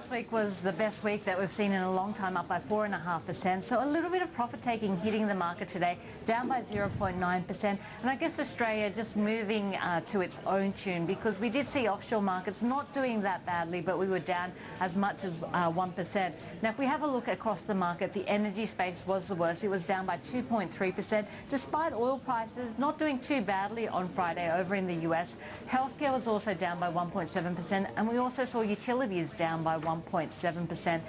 last week was the best week that we've seen in a long time, up by 4.5%. So a little bit of profit taking hitting the market today, down by 0.9%. And I guess Australia just moving to its own tune, because we did see offshore markets not doing that badly, but we were down as much as 1%. Now, if we have a look across the market, the energy space was the worst. It was down by 2.3%, despite oil prices not doing too badly on Friday over in the US. Healthcare was also down by 1.7%, and we also saw utilities down by 1.7%.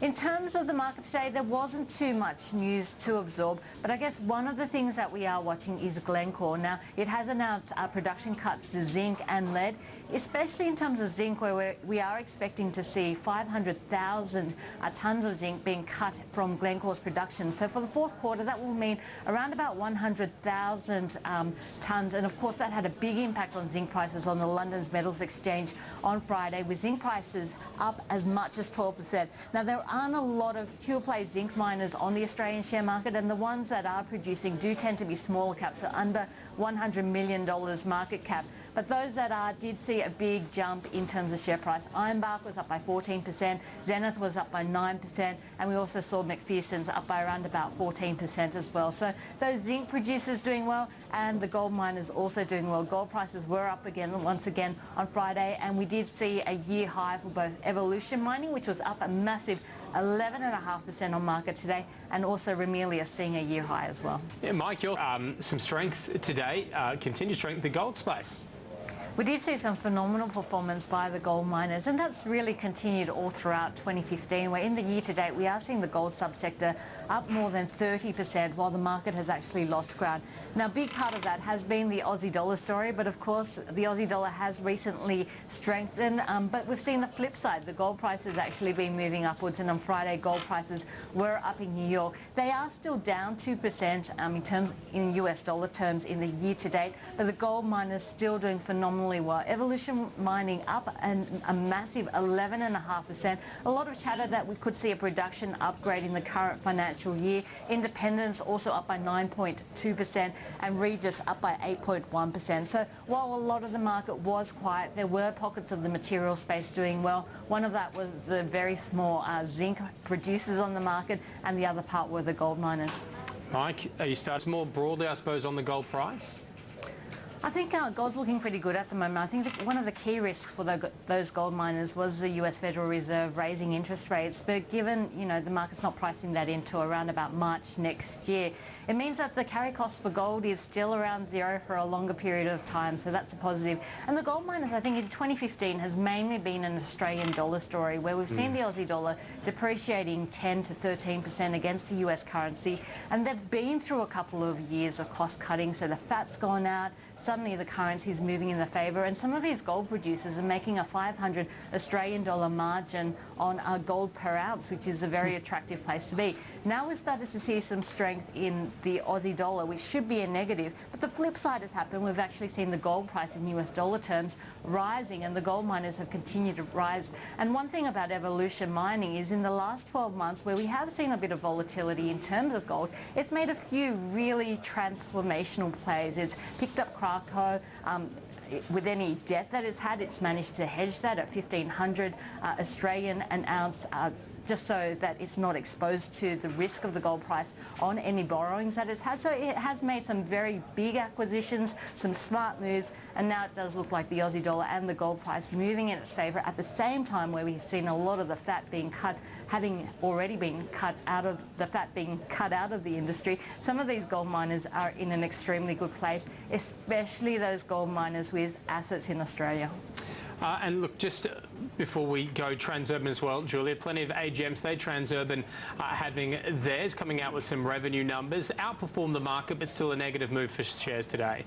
In terms of the market today, there wasn't too much news to absorb, but I guess one of the things that we are watching is Glencore. Now, it has announced production cuts to zinc and lead, especially in terms of zinc, where we are expecting to see 500,000 tonnes of zinc being cut from Glencore's production. So for the fourth quarter, that will mean around about 100,000 tonnes. And of course, that had a big impact on zinc prices on the London's Metals Exchange on Friday, with zinc prices up as much as 12%. Now, there aren't a lot of pure play zinc miners on the Australian share market, and the ones that are producing do tend to be smaller caps, so under $100 million market cap. But those that are did see a big jump in terms of share price. Ironbark was up by 14%, Zenith was up by 9%, and we also saw McPherson's up by around about 14% as well. So those zinc producers doing well, and the gold miners also doing well. Gold prices were up again, once again, on Friday, and we did see a year high for both Evolution Mining, which was up a massive 11.5% on market today, and also Ramelius seeing a year high as well. Yeah, Mike, you're some strength today, continued strength, the gold space. We did see some phenomenal performance by the gold miners, and that's really continued all throughout 2015, where in the year to date we are seeing the gold subsector up more than 30%, while the market has actually lost ground. Now, a big part of that has been the Aussie dollar story, but of course the Aussie dollar has recently strengthened, but we've seen the flip side. The gold price has actually been moving upwards, and on Friday gold prices were up in New York. They are still down 2% in US dollar terms in the year to date, but the gold miners still doing phenomenally well. Evolution Mining up a massive 11.5%. A lot of chatter that we could see a production upgrade in the current financial year. Independence also up by 9.2%, and Regis up by 8.1%. So while a lot of the market was quiet, there were pockets of the material space doing well. One of that was the very small zinc producers on the market, and the other part were the gold miners. Mike, you start more broadly, I suppose, on the gold price? I think gold's looking pretty good at the moment. I think that one of the key risks for those gold miners was the US Federal Reserve raising interest rates. But given, the market's not pricing that into around about March next year, it means that the carry cost for gold is still around zero for a longer period of time. So that's a positive. And the gold miners, I think in 2015 has mainly been an Australian dollar story, where we've seen the Aussie dollar depreciating 10 to 13% against the US currency. And they've been through a couple of years of cost cutting. So the fat's gone out. Suddenly the currency is moving in their favour, and some of these gold producers are making a 500 Australian dollar margin on gold per ounce, which is a very attractive place to be. Now we've started to see some strength in the Aussie dollar, which should be a negative, but the flip side has happened. We've actually seen the gold price in US dollar terms rising, and the gold miners have continued to rise. And one thing about Evolution Mining is in the last 12 months, where we have seen a bit of volatility in terms of gold, it's made a few really transformational plays. It's picked up Krakow. With any debt that it's had, it's managed to hedge that at 1,500 Australian an ounce, just so that it's not exposed to the risk of the gold price on any borrowings that it's had. So it has made some very big acquisitions, some smart moves, and now it does look like the Aussie dollar and the gold price moving in its favour at the same time, where we've seen a lot of the fat being cut, having already been cut out of the fat being cut out of the industry. Some of these gold miners are in an extremely good place, especially those gold miners with assets in Australia. And look, just before we go, Transurban as well, Julia, plenty of AGMs today. Transurban having theirs, coming out with some revenue numbers, outperformed the market, but still a negative move for shares today.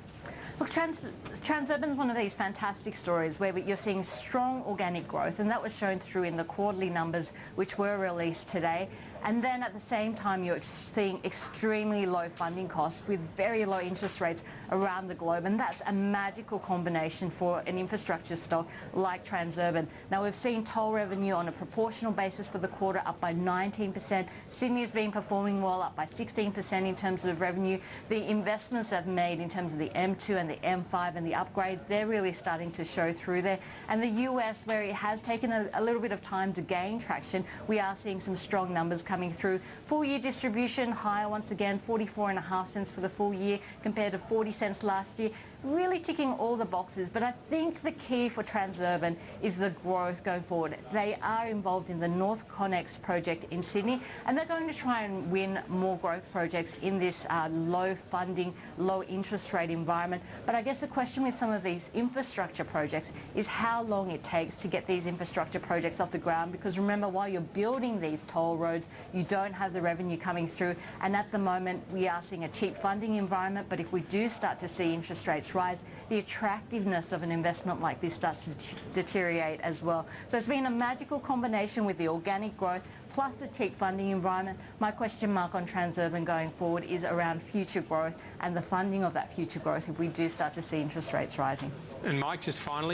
Look, Transurban is one of these fantastic stories where you're seeing strong organic growth, and that was shown through in the quarterly numbers which were released today. And then at the same time, you're seeing extremely low funding costs with very low interest rates around the globe. And that's a magical combination for an infrastructure stock like Transurban. Now, we've seen toll revenue on a proportional basis for the quarter up by 19%. Sydney's been performing well, up by 16% in terms of revenue. The investments they've made in terms of the M2 and the M5 and the upgrades, they're really starting to show through there. And the US, where it has taken a little bit of time to gain traction, we are seeing some strong numbers coming through. Full year distribution higher once again, 44.5 cents for the full year compared to 40 cents last year. Really ticking all the boxes, but I think the key for Transurban is the growth going forward. They are involved in the North Connex project in Sydney, and they're going to try and win more growth projects in this low funding, low interest rate environment. But I guess the question with some of these infrastructure projects is how long it takes to get these infrastructure projects off the ground, because remember, while you're building these toll roads, you don't have the revenue coming through, and at the moment we are seeing a cheap funding environment. But if we do start to see interest rates rise, the attractiveness of an investment like this starts to deteriorate as well. So it's been a magical combination with the organic growth plus the cheap funding environment. My question mark on Transurban going forward is around future growth and the funding of that future growth if we do start to see interest rates rising. And Mike, just finally,